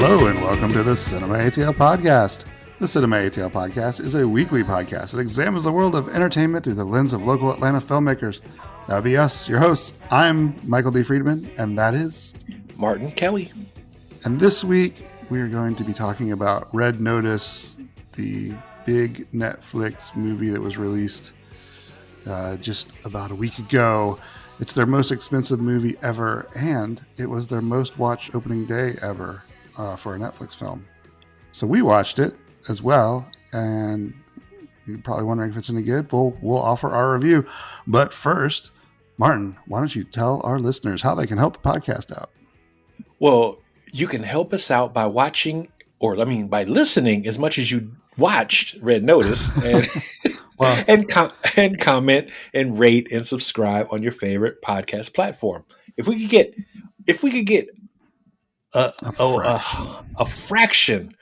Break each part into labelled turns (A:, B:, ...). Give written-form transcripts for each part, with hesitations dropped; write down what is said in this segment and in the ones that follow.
A: Hello and welcome to the Cinema ATL Podcast. The Cinema ATL Podcast is a weekly podcast that examines the world of entertainment through the lens of local Atlanta filmmakers. That would be us, your hosts. I'm Michael D. Friedman, and that is
B: Martin Kelly.
A: And this week, we are going to be talking about Red Notice, the big Netflix movie that was released just about a week ago. It's their most expensive movie ever, and it was their most watched opening day ever for a Netflix film. So we watched it as well, and you're probably wondering if it's any good. We'll offer our review. But first, Martin, why don't you tell our listeners how they can help the podcast out?
B: Well, you can help us out by by listening as much as you watched Red Notice, and and comment and rate and subscribe on your favorite podcast platform. If we could get a fraction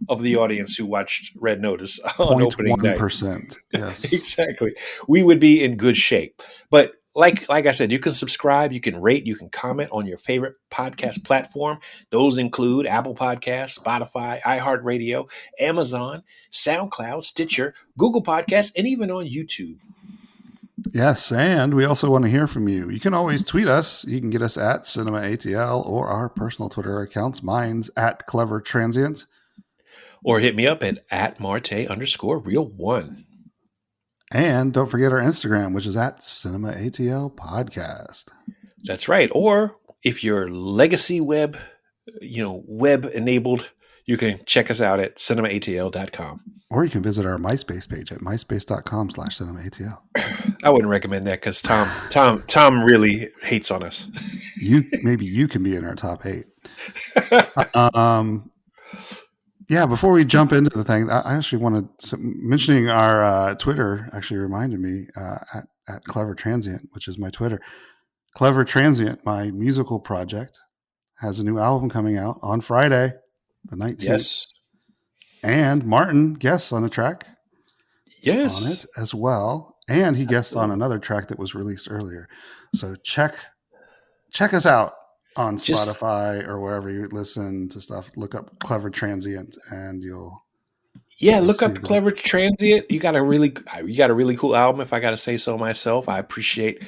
B: of the audience who watched Red Notice on opening night,
A: 0.1%, yes,
B: exactly, we would be in good shape. But like I said, you can subscribe, you can rate, you can comment on your favorite podcast platform. Those include Apple Podcasts, Spotify, iHeartRadio, Amazon, SoundCloud, Stitcher, Google Podcasts, and even on YouTube.
A: Yes, and we also want to hear from you. You can always tweet us. You can get us at Cinema ATL or our personal Twitter accounts. Mine's at Clever Transient.
B: Or hit me up at Marte_Real1.
A: And don't forget our Instagram, which is at Cinema ATL Podcast.
B: That's right. Or if you're legacy web enabled, you can check us out at cinemaatl.com.
A: Or you can visit our MySpace page at myspace.com/cinemaatl.
B: I wouldn't recommend that because Tom really hates on us.
A: Maybe you can be in our top 8. Yeah, before we jump into the thing, I actually wanted mentioning our Twitter actually reminded me at Clever Transient, which is my Twitter. Clever Transient, my musical project, has a new album coming out on Friday, the 19th.
B: Yes.
A: And Martin guests on a track.
B: Yes.
A: On it as well. And he guests on another track that was released earlier. So check us out on Spotify or wherever you listen to stuff. Look up Clever Transient and you'll
B: look up Clever Transient. You got a really cool album, if I got to say so myself. I appreciate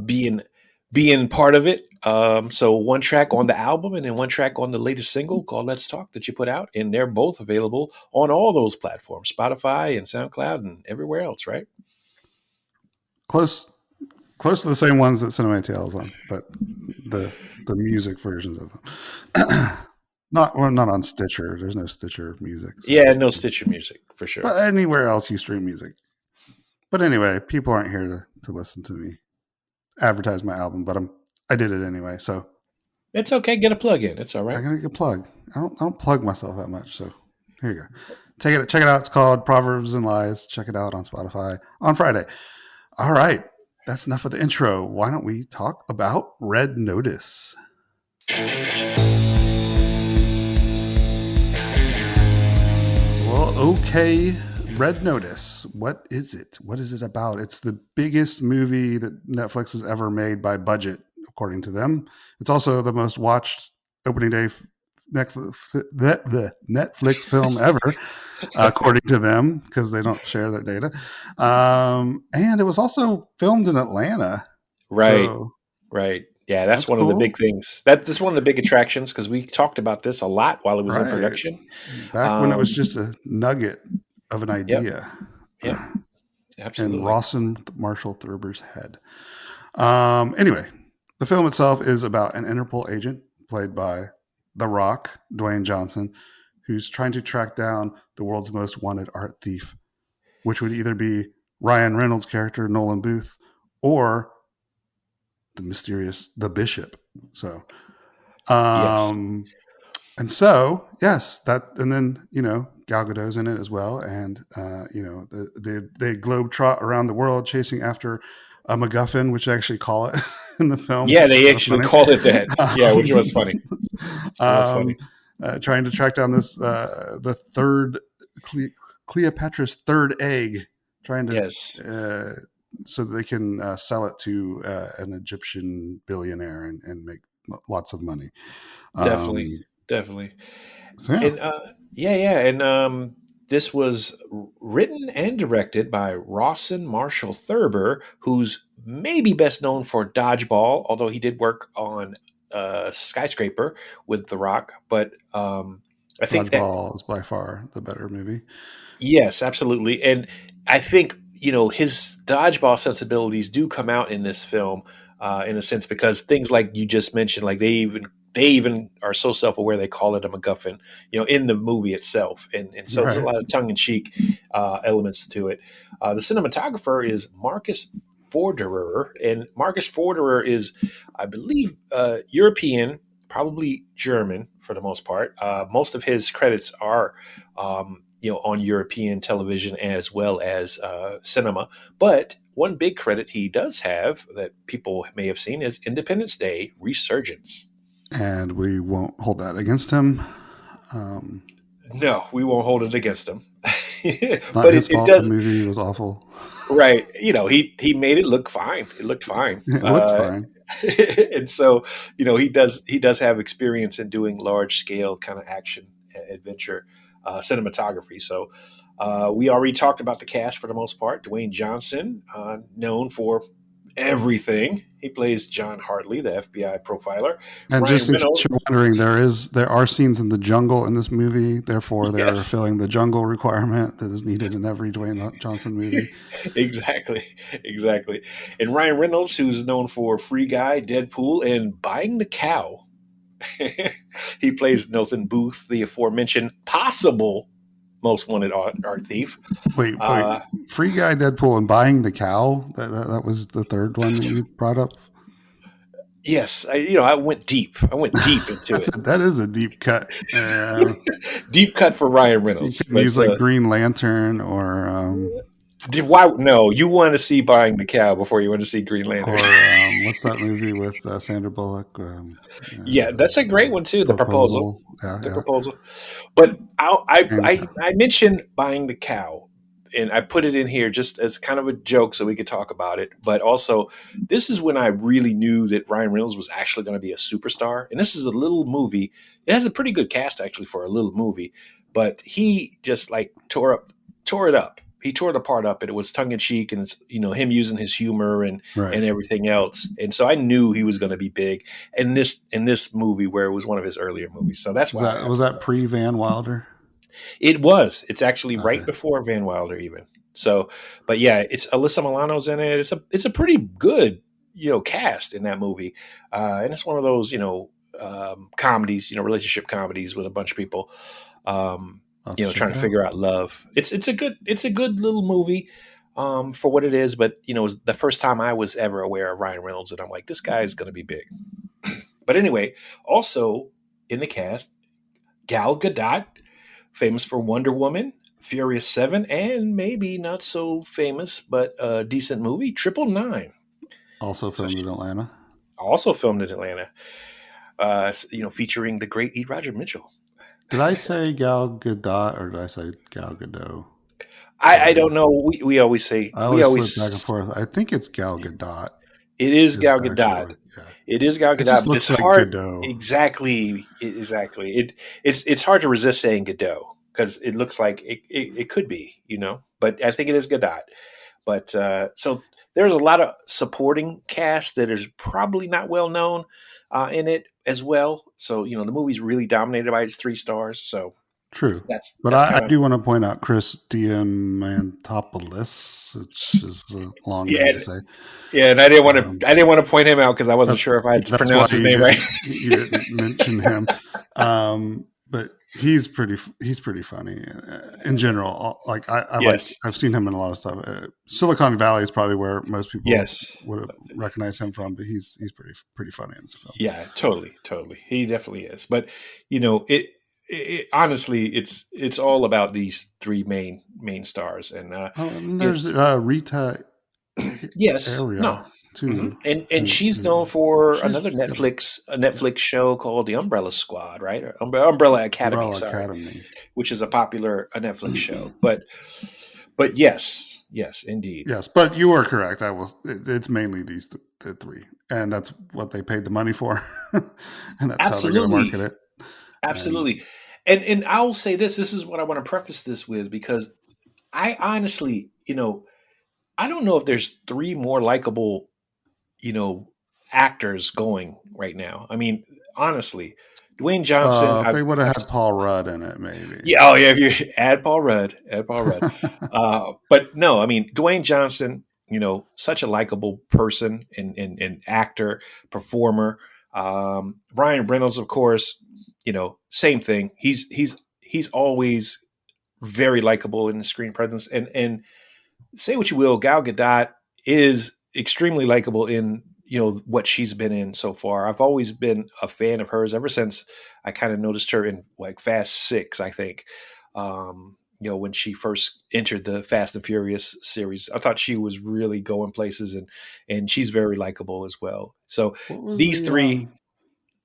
B: being part of it. So one track on the album and then one track on the latest single called Let's Talk that you put out, and they're both available on all those platforms, Spotify and SoundCloud and everywhere else, right?
A: Close to the same ones that Cinema ATL is on, but the music versions of them. Not on Stitcher. There's no Stitcher music.
B: So. Yeah, no Stitcher music for sure.
A: But anywhere else you stream music. But anyway, people aren't here to listen to me advertise my album, but I did it anyway, so
B: it's okay. Get a plug in. It's all right.
A: I'm gonna get a plug. I don't plug myself that much, so here you go. Check it out. It's called Proverbs and Lies. Check it out on Spotify on Friday. All right, that's enough of the intro. Why don't we talk about Red Notice? Well, okay. Red Notice. What is it? What is it about? It's the biggest movie that Netflix has ever made by budget, according to them. It's also the most watched opening day the Netflix film ever, according to them, because they don't share their data. And it was also filmed in Atlanta.
B: Right. Right. Yeah, that's one
A: cool.
B: of the big things. That's one of the big attractions because we talked about this a lot while it was in production.
A: Back when it was just a nugget of an idea.
B: Yep. Absolutely.
A: And Rawson Marshall Thurber's head. Anyway, the film itself is about an Interpol agent played by The Rock, Dwayne Johnson, who's trying to track down the world's most wanted art thief, which would either be Ryan Reynolds' character, Nolan Booth, or the mysterious The Bishop. So, and so, yes, and then, Gal Gadot's in it as well. And, they globe trot around the world chasing after a MacGuffin, which they actually call it in the film.
B: Yeah, they actually called it that. Yeah, which was funny.
A: Trying to track down this, the third, Cleopatra's third egg, trying to, so that they can sell it to an Egyptian billionaire and make lots of money.
B: Definitely.
A: So yeah,
B: And yeah, and this was written and directed by Rawson Marshall Thurber, who's maybe best known for Dodgeball, although he did work on Skyscraper with The Rock. But I think that
A: Dodgeball is by far the better movie.
B: yes, absolutely. And I think, his dodgeball sensibilities do come out in this film, in a sense, because things like you just mentioned, like they even are so self-aware they call it a MacGuffin, in the movie itself. And so there's a
A: Right.
B: lot of tongue-in-cheek elements to it. The cinematographer is Marcus Forderer, and Marcus Forderer is, I believe, European, probably German for the most part. Most of his credits are on European television as well as cinema. But one big credit he does have that people may have seen is Independence Day Resurgence.
A: And we won't hold that against him. Um,
B: No, we won't hold it against him.
A: not
B: But
A: his
B: it
A: fault. The
B: does,
A: movie was awful.
B: right. He made it look fine. It looked fine.
A: It looked fine.
B: And so, he does have experience in doing large scale kind of action adventure cinematography. So we already talked about the cast for the most part. Dwayne Johnson, known for everything. He plays John Hartley, the FBI profiler.
A: And
B: Ryan
A: just in case
B: Reynolds,
A: you're wondering, there are scenes in the jungle in this movie. Therefore, they're
B: yes,
A: filling the jungle requirement that is needed in every Dwayne Johnson movie.
B: exactly, exactly. And Ryan Reynolds, who's known for Free Guy, Deadpool, and Buying the Cow. He plays Nathan Booth, the aforementioned possible most wanted art thief.
A: Wait,
B: Uh,
A: Free Guy, Deadpool, and Buying the Cow. That was the third one that you brought up.
B: yes, I went deep. I went deep into it.
A: That is a deep cut.
B: Deep cut for Ryan
A: You
B: Reynolds,
A: could
B: but
A: use like Green Lantern
B: why? No, you want to see Buying the Cow before you want to see Green Lantern.
A: what's that movie with Sandra Bullock?
B: Yeah, that's a great one too. The proposal,
A: Proposal. Yeah,
B: the
A: yeah.
B: proposal. But
A: And
B: I mentioned Buying the Cow, and I put it in here just as kind of a joke so we could talk about it. But also, this is when I really knew that Ryan Reynolds was actually going to be a superstar. And this is a little movie. It has a pretty good cast actually for a little movie, but he just like tore it up. He tore the part up, and it was tongue in cheek, and it's him using his humor and
A: right.
B: everything else. And so I knew he was going to be big in this movie where it was one of his earlier movies. So that's why I
A: Was that pre Van Wilder?
B: it was. It's actually right
A: Okay.
B: before Van Wilder even. So, but yeah, it's Alyssa Milano's in it. It's a pretty good cast in that movie, and it's one of those comedies, relationship comedies with a bunch of people,
A: I'll have to check
B: trying
A: it
B: to
A: out.
B: figure out love. It's a good little movie. For what it is, but it was the first time I was ever aware of Ryan Reynolds, and I'm like, this guy is going to be big. But anyway, also in the cast, Gal Gadot, famous for Wonder Woman, Furious 7, and maybe not so famous, but a decent movie, Triple Nine.
A: Also
B: So
A: filmed
B: she
A: in Atlanta.
B: also filmed in Atlanta, featuring the great E. Roger Mitchell.
A: Did I say Gal Gadot or did I say Gal Gadot?
B: I
A: Um,
B: don't know. We always say,
A: I always flip back and forth. I think it's Gal Gadot
B: it is
A: is
B: Gal Gadot.
A: actually, yeah.
B: It is Gal
A: It
B: Gadot,
A: just
B: but
A: looks
B: it's
A: like
B: hard.
A: Godot.
B: Exactly. It's hard to resist saying Godot because it looks like it could be, But I think it is Godot. But so there's a lot of supporting cast that is probably not well known in it as well. So the movie's really dominated by its 3 stars. So
A: True.
B: that's
A: But
B: that's
A: I
B: kind of
A: do want to point out Chris Diamantopoulos, which is a long
B: yeah,
A: name to say.
B: yeah. And I didn't want
A: Um,
B: to I didn't want to point him out because I wasn't
A: that's
B: sure if I had to
A: that's why
B: pronounce his name right.
A: you didn't mention him. But he's pretty funny in general. Like
B: Yes,
A: I've seen him in a lot of stuff. Silicon Valley is probably where most people
B: yes.
A: would recognize him from, but he's pretty funny in this film.
B: Yeah, totally, totally. He definitely is. But it honestly, it's all about these three main stars, and
A: Oh, and
B: you know,
A: there's Rita
B: yes,
A: Area
B: no,
A: too.
B: and she's known for
A: She's
B: another
A: good.
B: Netflix show called The Umbrella Squad, right? Or Umbrella Academy,
A: Umbrella
B: sorry,
A: Academy.
B: which is a popular Netflix show. But yes, indeed,
A: Yes, but you are correct. It's mainly the three, and that's what they paid the money for, and that's how they're going to market
B: absolutely,
A: it. And
B: absolutely. And I'll say this. This is what I want to preface this with, because I honestly, I don't know if there's three more likable, you know, actors going right now. I mean, honestly, Dwayne Johnson.
A: If they would have
B: I've
A: had Paul Rudd in it, maybe.
B: Yeah, oh yeah, if you add Paul Rudd. But no, I mean Dwayne Johnson, such a likable person and actor, performer. Ryan Reynolds, of course, same thing. He's always very likable in the screen presence. And say what you will, Gal Gadot is extremely likable in what she's been in so far. I've always been a fan of hers ever since I kind of noticed her in like Fast Six, I think. When she first entered the Fast and Furious series, I thought she was really going places, and she's very likable as well. So
A: What was
B: these
A: the
B: three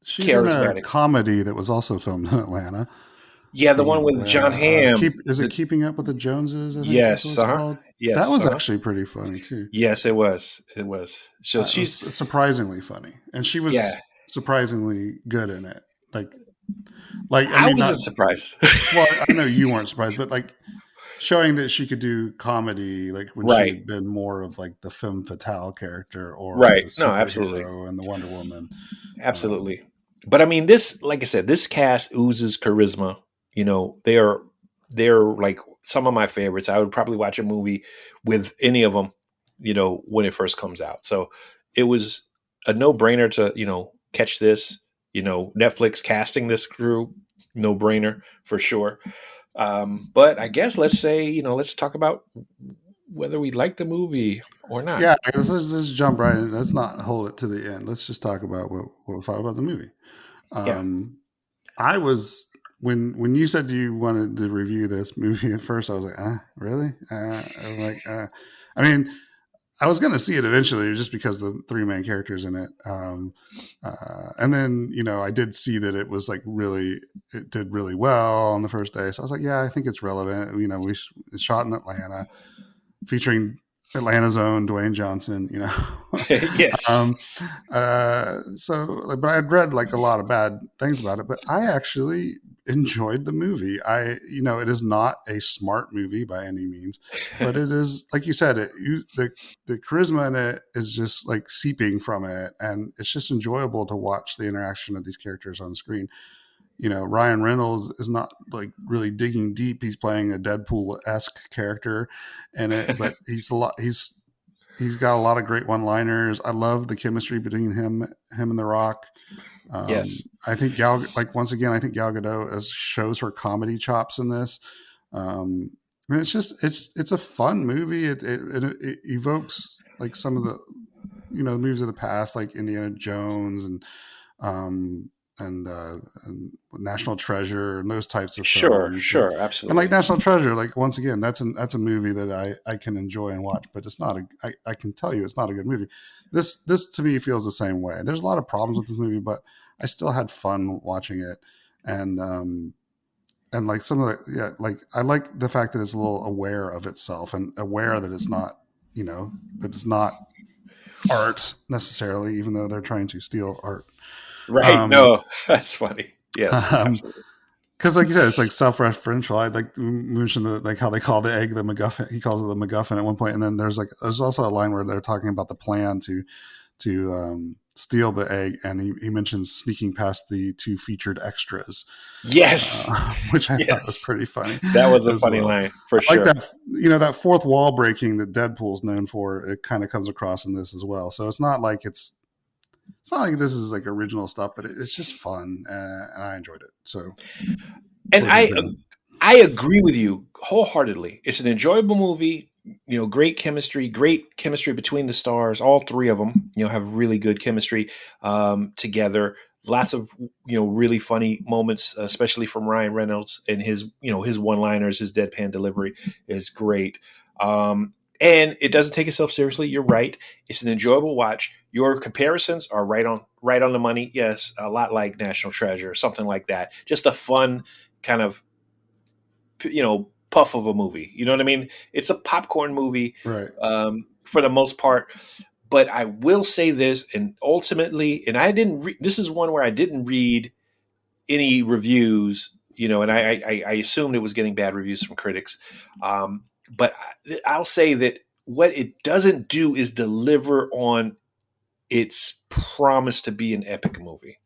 A: she's in a
B: charismatic.
A: comedy that was also filmed in Atlanta.
B: Yeah, the
A: Speaking
B: one
A: of
B: with John
A: Atlanta,
B: Hamm.
A: is it Keeping Up with the Joneses? I think is what
B: Yes,
A: it's
B: uh-huh.
A: called. That
B: Yes,
A: was
B: uh-huh.
A: actually pretty funny too.
B: Yes, it was. It was. So
A: It was
B: she's
A: surprisingly funny, and she
B: yeah.
A: was surprisingly good in it. Like I
B: I
A: mean, not
B: wasn't surprised.
A: well. I know you weren't surprised, but like showing that she could do comedy, like when she
B: Right.
A: had been more of like the femme fatale character or
B: Right.
A: the
B: No, absolutely.
A: superhero and the Wonder Woman. Um,
B: Absolutely. But I mean, this, like I said, this cast oozes charisma. They're like some of my favorites. I would probably watch a movie with any of them, when it first comes out. So it was a no brainer to, catch this. Netflix casting this crew, no brainer for sure. But I guess let's say, let's talk about whether we like the movie or not.
A: yeah, let's jump right in. Let's not hold it to the end. Let's just talk about what we thought about the movie.
B: Yeah.
A: Um, I was when you said you wanted to review this movie at first, I was like, really? I'm like, I mean, I was going to see it eventually, just because the three main characters in it. And then I did see that it did really well on the first day, so I was like, yeah, I think it's relevant. It's shot in Atlanta, featuring Atlanta's own Dwayne Johnson.
B: Yes.
A: um, but I'd read like a lot of bad things about it, but I actually enjoyed the movie. It is not a smart movie by any means, but it is, like you said, the charisma in it is just like seeping from it, and it's just enjoyable to watch the interaction of these characters on screen. Ryan Reynolds is not like really digging deep. He's playing a Deadpool-esque character in it, but he's got a lot of great one-liners. I love the chemistry between him and The Rock.
B: Yes.
A: I think once again, I think Gal Gadot shows her comedy chops in this. And it's a fun movie. It evokes like some of the the movies of the past, like Indiana Jones um, and National Treasure and those types of
B: Sure,
A: films. And,
B: sure,
A: like
B: absolutely.
A: National Treasure, like once again, that's a movie that I can enjoy and watch, but it's not I can tell you it's not a good movie. This to me feels the same way. There's a lot of problems with this movie, but I still had fun watching it. And like some of the like I like the fact that it's a little aware of itself and aware that it's not that it's not art necessarily, even though they're trying to steal art.
B: Right.
A: Um,
B: No, that's funny. Yes,
A: um,
B: absolutely.
A: because like you said, it's like self-referential. I like mentioned like how they call the egg the MacGuffin. He calls it the MacGuffin at one point, and then there's also a line where they're talking about the plan to steal the egg, and he mentions sneaking past the two featured extras,
B: Yes.
A: which I thought was
B: Yes.
A: pretty funny
B: That was a
A: as
B: funny
A: well.
B: line for
A: I like
B: sure.
A: that that fourth wall breaking that Deadpool's known for. It kind of comes across in this as well. So it's not like this is like original stuff, but it's just fun, and I enjoyed it. So,
B: And
A: what was your opinion?
B: I agree with you wholeheartedly. It's an enjoyable movie. Great chemistry between the stars. All three of them, have really good chemistry together. Lots of really funny moments, especially from Ryan Reynolds and his one-liners, his deadpan delivery is great. And it doesn't take itself seriously. You're right. It's an enjoyable watch. Your comparisons are right on the money. Yes, a lot like National Treasure, something like that. Just a fun kind of puff of a movie. You know what I mean? It's a popcorn movie
A: Right.
B: for the most part. But I will say this, and ultimately, and I didn't. This is one where I didn't read any reviews, and I assumed it was getting bad reviews from critics. But I'll say that what it doesn't do is deliver on its promise to be an epic movie.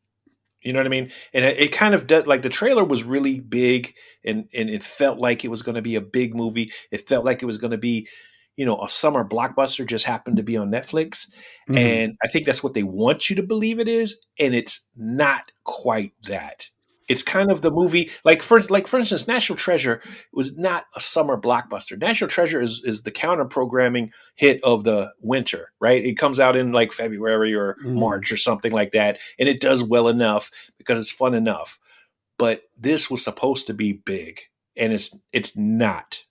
B: You know what I mean? And it kind of does. Like the trailer was really big, and it felt like it was going to be a big movie. It felt like it was going to be, a summer blockbuster. Just happened to be on Netflix,
A: Hmm.
B: and I think that's what they want you to believe it is, and it's not quite that. It's kind of the movie, like for instance, National Treasure was not a summer blockbuster. National Treasure is the counter programming hit of the winter, right? It comes out in like February or
A: Hmm.
B: March or something like that, and it does well enough because it's fun enough. But this was supposed to be big, and it's not.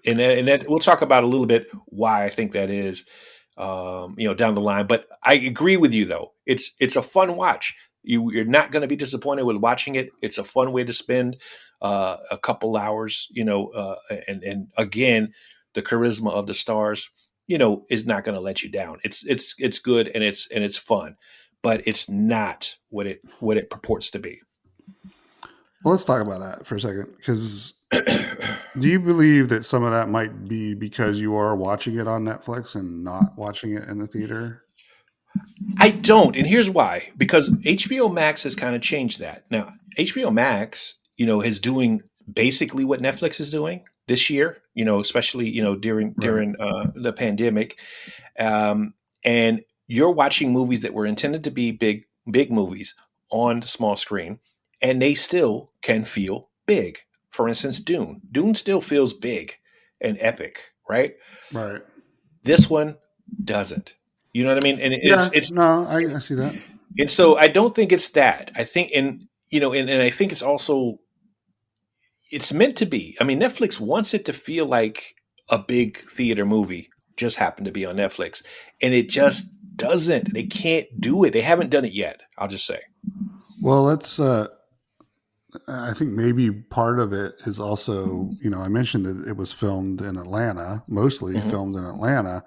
B: And that we'll talk about a little bit why I think that is, down the line. But I agree with you though. It's a fun watch. You're not going to be disappointed with watching it. It's a fun way to spend a couple hours, and again, the charisma of the stars, is not going to let you down. It's good and it's fun, but it's not what it purports to be.
A: Well, let's talk about that for a second. Because do you believe that some of that might be because you are watching it on Netflix and not watching it in the theater?
B: I don't, and here's why. Because HBO Max has kind of changed that. Now, HBO Max, is doing basically what Netflix is doing this year. Especially during
A: Right.
B: the pandemic, um, and you're watching movies that were intended to be big movies on the small screen, and they still can feel big. For instance, Dune. Dune still feels big and epic, right?
A: Right.
B: This one doesn't. You know what I mean? And
A: Yeah. No, I see that.
B: so I don't think it's that. I think, and I think it's meant to be. I mean, Netflix wants it to feel like a big theater movie just happened to be on Netflix, and it just doesn't. They can't do it. They haven't done it yet. I'll just say.
A: Well, let's. I think maybe part of it is also, I mentioned that it was filmed in Atlanta, mostly
B: Hmm.
A: filmed in Atlanta,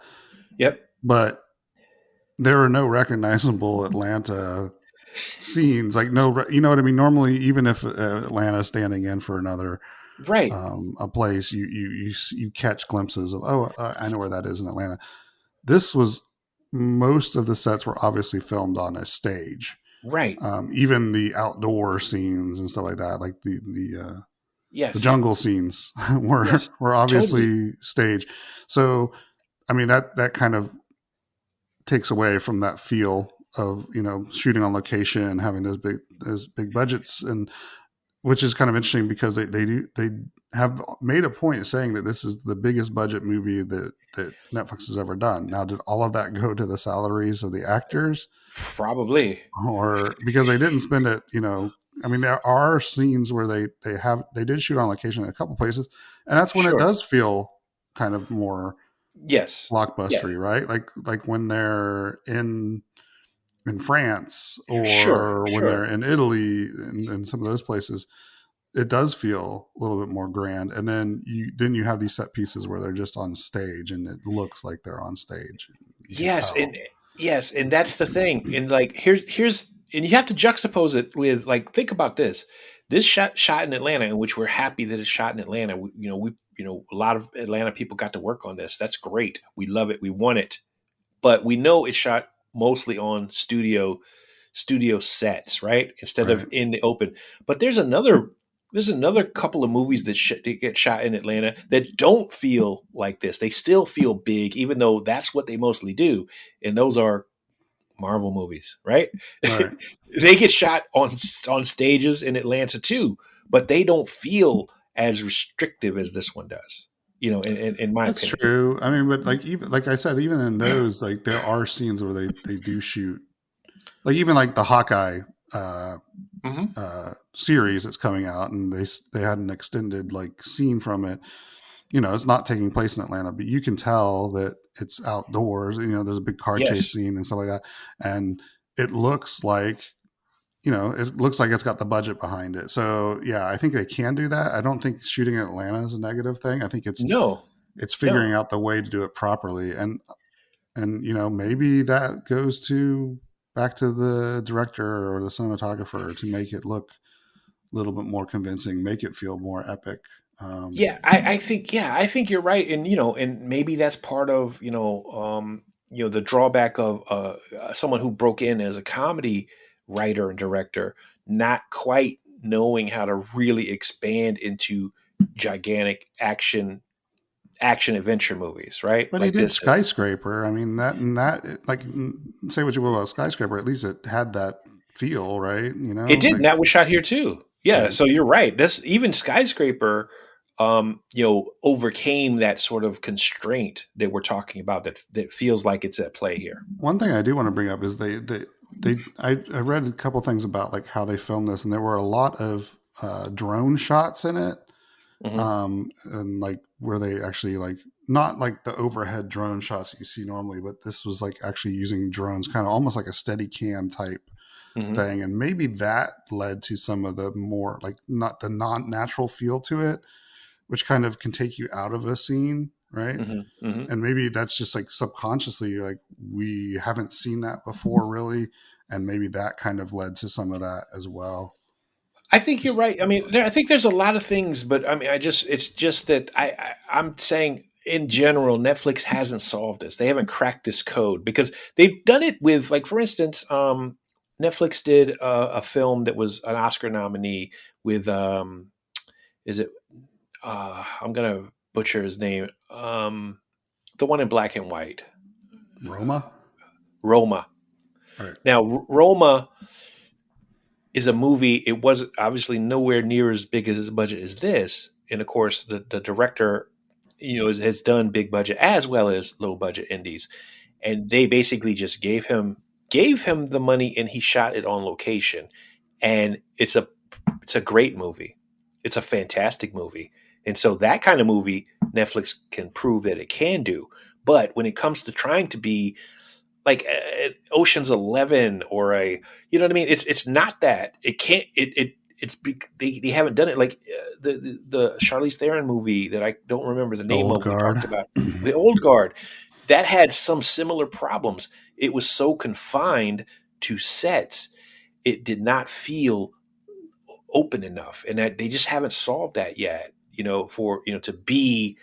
B: Yep.
A: but there are no recognizable Atlanta scenes. Like no, you know what I mean. Normally, even if Atlanta's standing in for another
B: Right.
A: a place, you catch glimpses of, oh, I know where that is in Atlanta. This was, most of the sets were obviously filmed on a stage.
B: Right.
A: Even the outdoor scenes and stuff like that, like the
B: Yes.
A: jungle scenes
B: Yes.
A: were
B: Totally.
A: obviously staged. So I mean that kind of takes away from that feel of shooting on location and having those big budgets, and which is kind of interesting because they have made a point of saying that this is the biggest budget movie that Netflix has ever done. Now, did all of that go to the salaries of the actors,
B: Probably.
A: or because they didn't spend it? I mean, there are scenes where they did shoot on location in a couple places, and that's when it
B: Sure.
A: does feel kind of more
B: Yes. Yeah.
A: blockbustery, right? Like when they're in France
B: Sure.
A: or when they're
B: Sure.
A: in Italy and some of those places, it does feel a little bit more grand. And then you have these set pieces where they're just on stage and it looks like they're on stage. You can
B: Yes,
A: tell.
B: and yes, and that's the thing. And like here's and you have to juxtapose it with, like, think about this. This shot in Atlanta, in which we're happy that it's shot in Atlanta. A lot of Atlanta people got to work on this. That's great. We love it. We want it. But we know it's shot mostly on studio sets, right? Instead of
A: Right.
B: in the open. But there's another couple of movies that get shot in Atlanta that don't feel like this. They still feel big, even though that's what they mostly do. And those are Marvel movies, right?
A: Right.
B: They get shot on stages in Atlanta too, but they don't feel as restrictive as this one does. In my
A: That's
B: opinion.
A: true. I mean, but like, even like I said, even in those, like there are scenes where they do shoot, like even like the Hawkeye uh
B: Hmm.
A: series that's coming out, and they had an extended like scene from it. It's not taking place in Atlanta, but you can tell that it's outdoors. There's a big car chase
B: Yes.
A: scene and stuff like that, and it looks like it's got the budget behind it. So yeah, I think they can do that. I don't think shooting in Atlanta is a negative thing. I think
B: No.
A: it's figuring
B: No.
A: out the way to do it properly, and maybe that goes to back to the director or the cinematographer to make it look little bit more convincing, make it feel more epic. Um,
B: I think you're right, and and maybe that's part of the drawback of someone who broke in as a comedy writer and director, not quite knowing how to really expand into gigantic action adventure movies, right?
A: but he
B: Like
A: did
B: this.
A: Skyscraper. I mean, say what you will about Skyscraper, at least it had that feel, right?
B: It did,
A: Like,
B: and that was shot here too. Yeah,
A: right.
B: so you're right. This even Skyscraper, overcame that sort of constraint that we're talking about. That feels like it's at play here.
A: One thing I do want to bring up is I read a couple things about like how they filmed this, and there were a lot of drone shots in it,
B: Hmm.
A: and like where they actually like not like the overhead drone shots that you see normally, but this was like actually using drones, kind of almost like a steady cam type
B: Hmm.
A: thing, and maybe that led to some of the more like not the non natural feel to it, which kind of can take you out of a scene, right?
B: Hmm. Hmm.
A: And maybe that's just like subconsciously like we haven't seen that before really, and maybe that kind of led to some of that as well.
B: I think you're
A: Just
B: right. I mean, I think there's a lot of things, but I mean, it's just that I'm saying in general, Netflix hasn't solved this. They haven't cracked this code because they've done it with, like, for instance, Netflix did a film that was an Oscar nominee with, is it? I'm gonna butcher his name. The one in black and white,
A: Roma,
B: Roma.
A: right?
B: Now, Roma is a movie. It was obviously nowhere near as big as budget as this, and of course, the director, has done big budget as well as low budget indies, and they basically just gave him the money, and he shot it on location, and it's a great movie. It's a fantastic movie, and so that kind of movie, Netflix can prove that it can do. But when it comes to trying to be like Ocean's 11 or you know what I mean? It's not that. It can't. They haven't done it like the Charlize Theron movie that I don't remember the
A: The
B: name
A: old
B: of. We
A: guard.
B: talked about the Old Guard. That had some similar problems. It was so confined to sets. It did not feel open enough, and that they just haven't solved that yet. For to be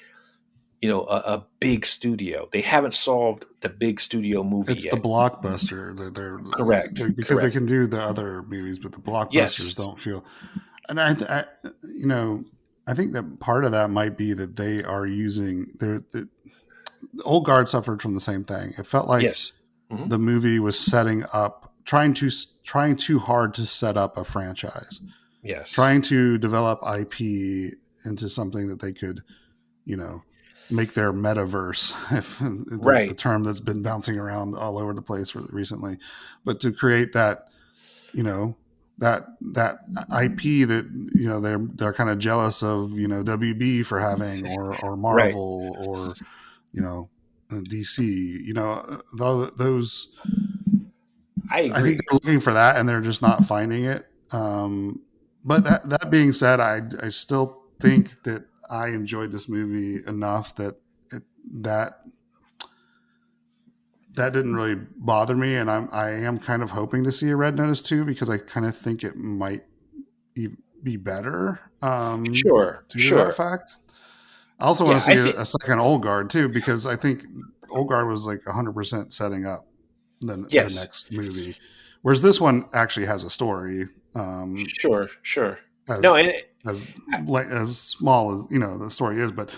B: a big studio. They haven't solved the big studio movie
A: It's the
B: yet.
A: blockbuster.
B: Correct.
A: Because they
B: Correct.
A: can do the other movies, but the blockbusters
B: Yes.
A: don't feel. And you know, I think that part of that might be that they are using the old guard suffered from the same thing. It felt like
B: Yes. Hmm.
A: the movie was setting up, trying too hard to set up a franchise,
B: Yes.
A: trying to develop IP into something that they could, you know, make their metaverse, if the
B: Right.
A: term that's been bouncing around all over the place recently, but to create that, you know, that IP that they're kind of jealous of, WB for having, or
B: Right.
A: Marvel, or DC. Those
B: I
A: I think
B: agree.
A: they're looking for that and they're just not finding it. But that being said, I still think that I enjoyed this movie enough that that that didn't really bother me, and I am kind of hoping to see a Red Notice too, because I kind of think it might be better,
B: Sure.
A: due to that
B: Sure.
A: fact. I also want
B: Yeah.
A: to
B: I
A: see
B: think.
A: a second Old Guard too, because I think Old Guard was like 100% setting up the
B: Yes.
A: next movie, whereas this one actually has a story,
B: Sure. Sure. No.
A: as
B: And
A: as as small as the story is, but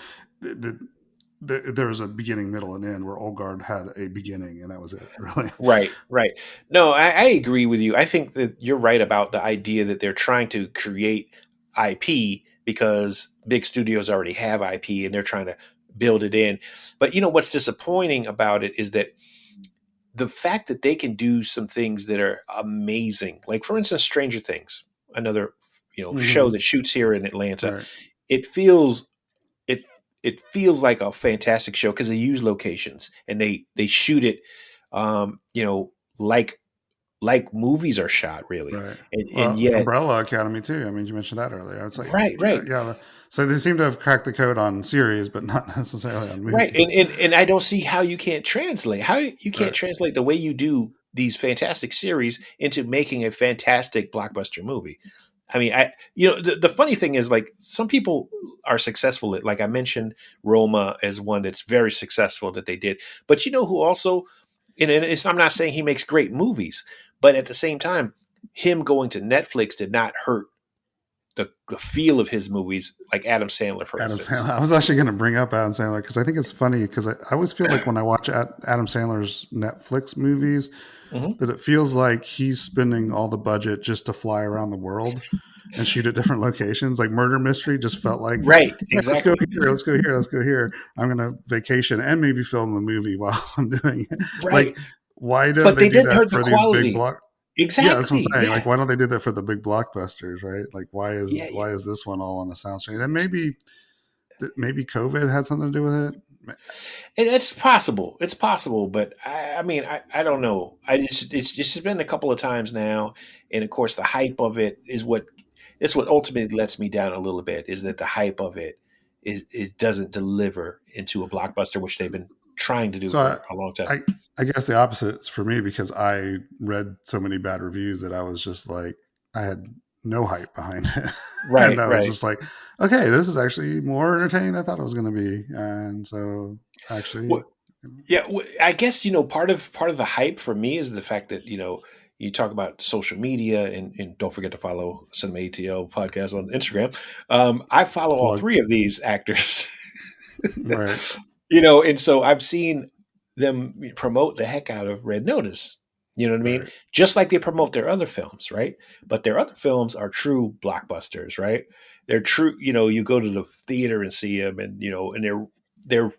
A: there was a beginning, middle, and end, where Old Guard had a beginning, and that was it, really.
B: right. Right. No. I agree with you. I think that you're right about the idea that they're trying to create IP because big studios already have IP and they're trying to build it in. But what's disappointing about it is that the fact that they can do some things that are amazing, like for instance, Stranger Things, another show
A: Hmm.
B: that shoots here in Atlanta,
A: Right.
B: it feels it it feels like a fantastic show because they use locations and they shoot it, like movies are shot really,
A: Right.
B: and
A: Well,
B: yet
A: Umbrella Academy too. I mean, you mentioned that earlier. It's like,
B: right,
A: yeah,
B: right.
A: yeah. So they seem to have cracked the code on series, but not necessarily on
B: Right,
A: movies.
B: and I don't see how you can't translate
A: Right.
B: the way you do these fantastic series into making a fantastic blockbuster movie. I mean, the funny thing is, like, some people are successful at, like I mentioned, Roma as one that's very successful that they did. But you know who also, and I'm not saying he makes great movies, but at the same time, him going to Netflix did not hurt the feel of his movies, like Adam Sandler, for
A: Adam
B: instance.
A: Sandler. I was actually going to bring up Adam Sandler because I think it's funny because I always feel like when I watch Adam Sandler's Netflix movies
B: Hmm.
A: that it feels like he's spending all the budget just to fly around the world and shoot at different locations. Like Murder Mystery just felt like,
B: Right,
A: hey, let's go
B: exactly.
A: here, let's go here, let's go here. I'm going to vacation and maybe film a movie while I'm doing it.
B: Right.
A: Like, why don't
B: But
A: they
B: they
A: do
B: didn't
A: that
B: hurt the
A: for these big
B: quality.
A: block? Yeah, that's what
B: Exactly.
A: I'm saying. Like,
B: Yeah.
A: why don't they do that for the big blockbusters, right? Like,
B: Yeah.
A: why is this one all on a sound screen? And maybe COVID had something to do with it.
B: And it's possible. It's possible, but I mean, I don't know. It's just been a couple of times now, and of course, the hype of it is what ultimately lets me down a little bit. Is that the hype of it doesn't deliver into a blockbuster, which they've been trying to do
A: So
B: for a long time.
A: I, I guess the opposite is for me because I read so many bad reviews that I was just like, I had no hype behind it. And
B: Right,
A: I was
B: right.
A: just like, okay, this is actually more entertaining than I thought it was going to be. And so actually,
B: Well, yeah, I guess part of the hype for me is the fact that you talk about social media and don't forget to follow Cinema ATL podcast on Instagram. I follow all
A: plug,
B: three of these actors,
A: right,
B: and so I've seen them promote the heck out of Red Notice. You know what I mean?
A: right.
B: Just like they promote their other films, right? But their other films are true blockbusters, right? They're true. You go to the theater and see them, and they're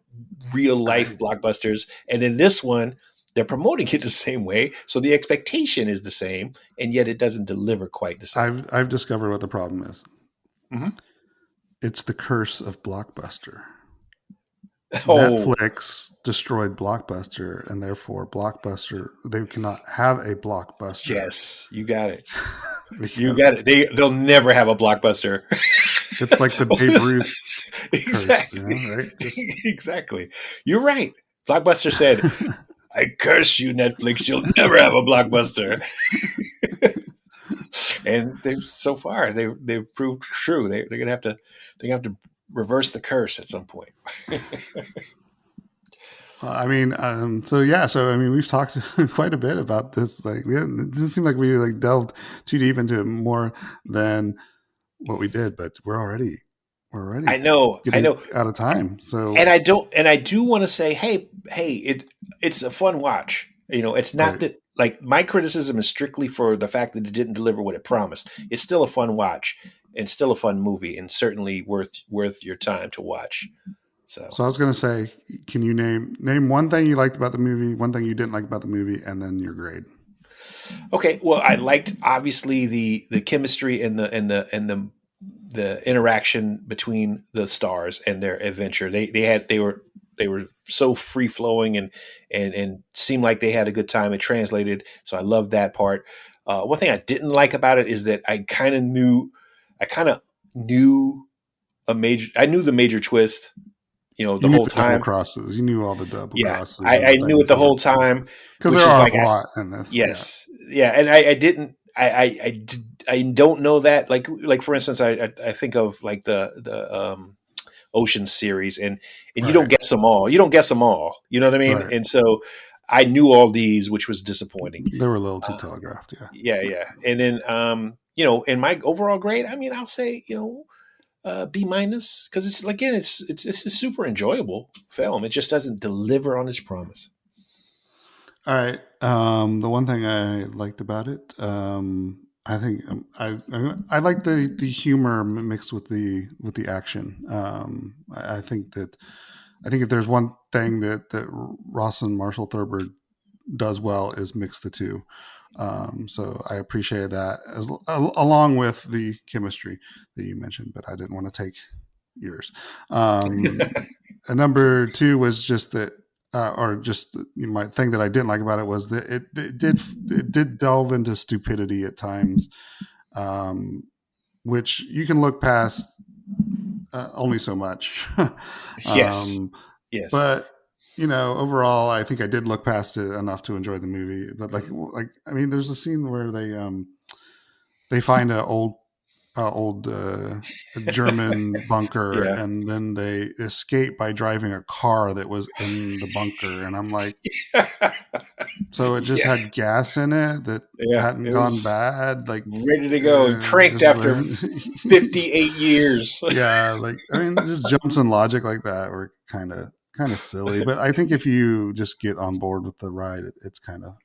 B: real life
A: I,
B: blockbusters. And in this one, they're promoting it the same way, so the expectation is the same, and yet it doesn't deliver quite the same.
A: I've discovered what the problem is.
B: Hmm.
A: It's the curse of Blockbuster.
B: Oh,
A: Netflix destroyed Blockbuster, and therefore Blockbuster they cannot have a Blockbuster
B: yes, you got it. You
A: because
B: got it. They'll never have a blockbuster.
A: it's like the Babe Ruth curse,
B: Exactly.
A: right? Just
B: Exactly. You're right. Blockbuster said, "I curse you, Netflix. You'll never have a blockbuster." And they've so far they've proved true. They're gonna have to reverse the curse at some point.
A: I mean, so yeah, so I mean, we've talked quite a bit about this. Like, it doesn't seem like we like delved too deep into it more than what we did, but we're already
B: I
A: getting
B: know,
A: out of time. So
B: and I do want to say, hey, it's a fun watch. It's not
A: right,
B: that, like, my criticism is strictly for the fact that it didn't deliver what it promised. It's still a fun watch and still a fun movie, and certainly worth your time to watch. So,
A: so I was gonna say, can you name one thing you liked about the movie, one thing you didn't like about the movie, and then your grade.
B: okay, well, I liked, obviously, the chemistry and the interaction between the stars and their adventure. They were so free flowing and seemed like they had a good time. It translated, so I loved that part. One thing I didn't like about it is that I kind of knew I knew the major twist,
A: You
B: the
A: knew
B: whole
A: the double
B: time.
A: crosses. You knew all the double
B: Yeah,
A: crosses
B: I,
A: and
B: I
A: the
B: knew it
A: things
B: the
A: that were
B: whole time,
A: because
B: which
A: there
B: is
A: are
B: like,
A: a lot in this. Yeah,
B: yes, yeah, and I didn't. I don't know that. Like for instance, I think of like the Ocean series, and you don't
A: right,
B: guess them all. You don't guess them all. You know what I mean?
A: right.
B: And so I knew all these, which was disappointing.
A: They were a little too
B: Uh,
A: telegraphed. Yeah.
B: yeah, yeah. And then in my overall grade, I mean, I'll say B minus, because it's, again, it's a super enjoyable film. It just doesn't deliver on its promise.
A: All right. The one thing I liked about it, I think I like the humor mixed with the action. I think if there's one thing that Ross and Marshall Thurber does well is mix the two. So I appreciate that along with the chemistry that you mentioned, but I didn't want to take yours. And number two was just that, or just my thing that I didn't like about it was that it did delve into stupidity at times, um, which you can look past only so much.
B: Yes,
A: um,
B: yes,
A: but overall, I think I did look past it enough to enjoy the movie. But like I mean, there's a scene where they find a old old German bunker,
B: Yeah.
A: and then they escape by driving a car that was in the bunker. And I'm like, so it just
B: Yeah.
A: had gas in it that
B: Yeah.
A: hadn't
B: It
A: gone
B: was
A: bad, like
B: ready to go and cranked
A: just
B: after 58 years.
A: yeah, like I mean, just jumps in logic like that were kind of silly. But I think if you just get on board with the ride, it's kind of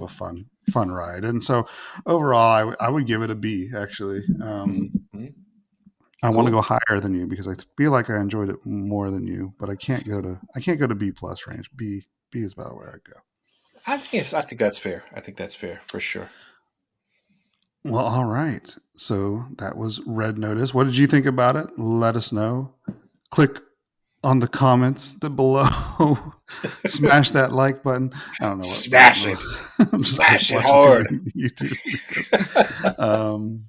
A: a fun ride. And so overall, I would give it a B. Actually,
B: Mm-hmm.
A: I want to
B: Cool.
A: go higher than you because I feel like I enjoyed it more than you, but I can't go to B plus range. B is about where I go.
B: I think that's fair. I think that's fair for sure.
A: Well, all right. So that was Red Notice. What did you think about it? Let us know. Click on the comments below. Smash that like button. I don't know what.
B: Smash it.
A: I'm just
B: Smash it
A: watching too
B: hard.
A: many YouTube videos.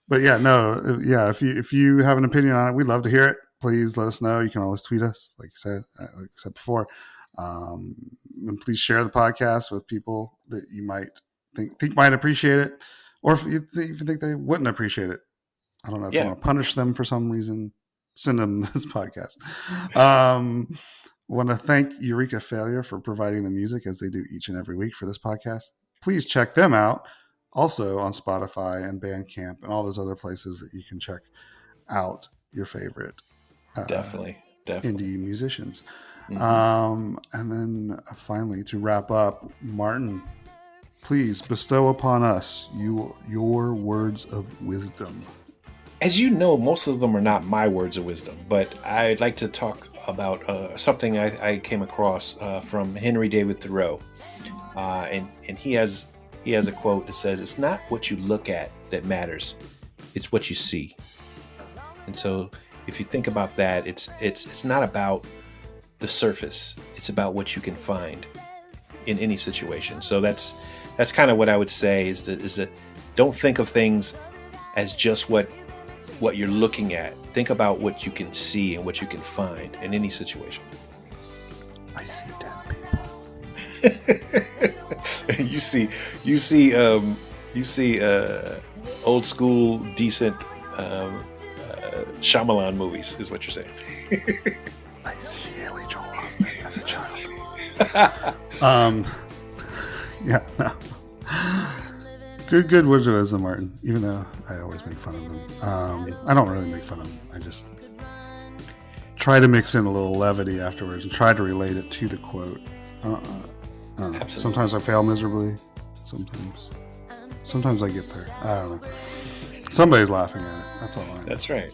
A: But yeah, no, yeah. If you have an opinion on it, we'd love to hear it. Please let us know. You can always tweet us, like I said before. And please share the podcast with people that you might think might appreciate it, or if you think they wouldn't appreciate it. I don't know if you want to punish them for some reason. Send them this podcast. Want to thank Eureka Failure for providing the music as they do each and every week for this podcast. Please check them out also on Spotify and Bandcamp and all those other places that you can check out your favorite
B: definitely
A: indie musicians. Mm-hmm. And then finally, to wrap up, Martin, please bestow upon us your words of wisdom.
B: As you know, most of them are not my words of wisdom, but I'd like to talk about something I came across from Henry David Thoreau, and he has a quote that says, "It's not what you look at that matters; it's what you see." And so, if you think about that, it's not about the surface; it's about what you can find in any situation. So that's kind of what I would say is that don't think of things as just what you're looking at. Think about what you can see and what you can find in any situation.
A: I see dead people.
B: you see old school decent Shyamalan movies is what you're saying.
A: I see Haley Joel Osment as a child. Yeah, no. Good words of wisdom, Martin, even though I always make fun of them. I don't really make fun of them. I just try to mix in a little levity afterwards and try to relate it to the quote. Sometimes I fail miserably. Sometimes I get there. I don't know. Somebody's laughing at it. That's all I know.
B: That's right.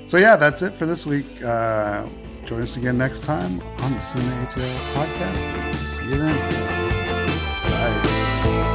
A: So yeah, that's it for this week. Join us again next time on the Cinema ATL podcast. See you then. Bye.